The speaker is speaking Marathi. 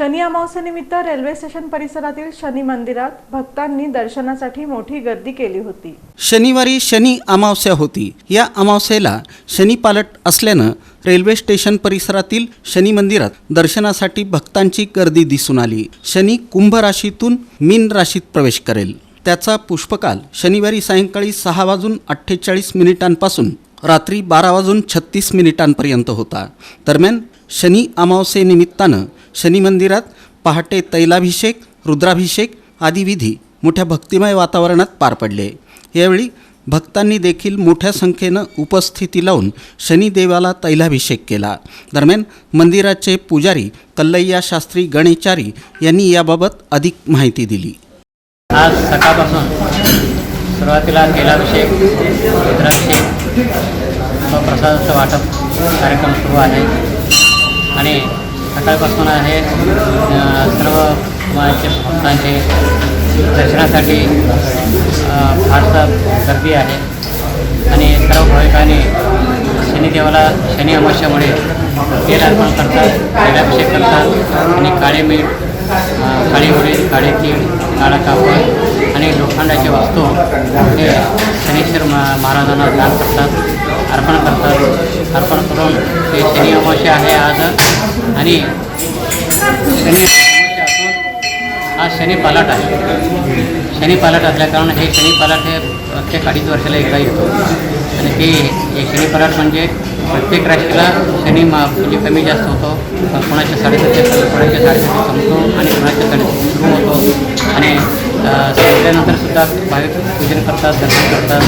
शनी अमावस्येनिमित्त रेल्वे स्टेशन परिसरातील शनी मंदिरात भक्तांनी दर्शनासाठी मोठी गर्दी केली होती। शनिवारी शनी अमावस्या होती। या अमावस्येला शनी पालट असल्यानं रेल्वे स्टेशन परिसरातील शनी मंदिरात दर्शनासाठी भक्तांची गर्दी दिसून आली। शनी कुंभ राशीतून मीन राशीत प्रवेश करेल। त्याचा पुष्पकाल शनिवारी सायंकाळी 6:48 रात्री 12:36 होता। दरम्यान शनी अमावस्येनिमित्तानं शनी मंदिरात पहाटे तैलाभिषेक, रुद्राभिषेक आदी विधी मोठ्या भक्तिमय वातावरणात पार पडले। यावेळी भक्तांनी देखील मोठ्या संख्येनं उपस्थिती लावून शनिदेवाला तैलाभिषेक केला। दरम्यान मंदिराचे पुजारी कल्लय्या शास्त्री गणेचारी यांनी याबाबत अधिक माहिती दिली। आज सकाळपासून सुरुवातीला तैलाभिषेक, रुद्राभिषेक व प्रसादाचं वाटप कार्यक्रम सुरू आहे आणि सकाळपासून आहे सर्व समाजाचे भक्तांचे दर्शनासाठी फारसा गर्दी आहे आणि सर्व भाविकांनी शनिदेवाला शनी अमावस्येमुळे तेल अर्पण करतात, तैलाभिषेक करतात आणि काळे मीठ, काळी उडीद, काळे तीळ, काळा कापड आणि लोखंडाचे वस्तू हे शनीश्वर महाराजांना दान करतात, अर्पण करतात। अर्पण करून हे शनी अमावस्या आहे आज आणि शनी अमावस्या असून आज शनी पालट आहे। शनी पालट असल्याकारण हे शनी पालट हे प्रत्येक 2.5 वर्षाला एकदा येतो आणि हे शनी पालट म्हणजे प्रत्येक राशीला शनी म्हणजे कमी जास्त होतो। कोणाच्या 7:30 कोणाच्या 7:30 संपतो आणि कोणाच्या 7:30 सुरू होतो आणि संपल्यानंतर सुद्धा भाविक पूजन करतात, दर्शन करतात।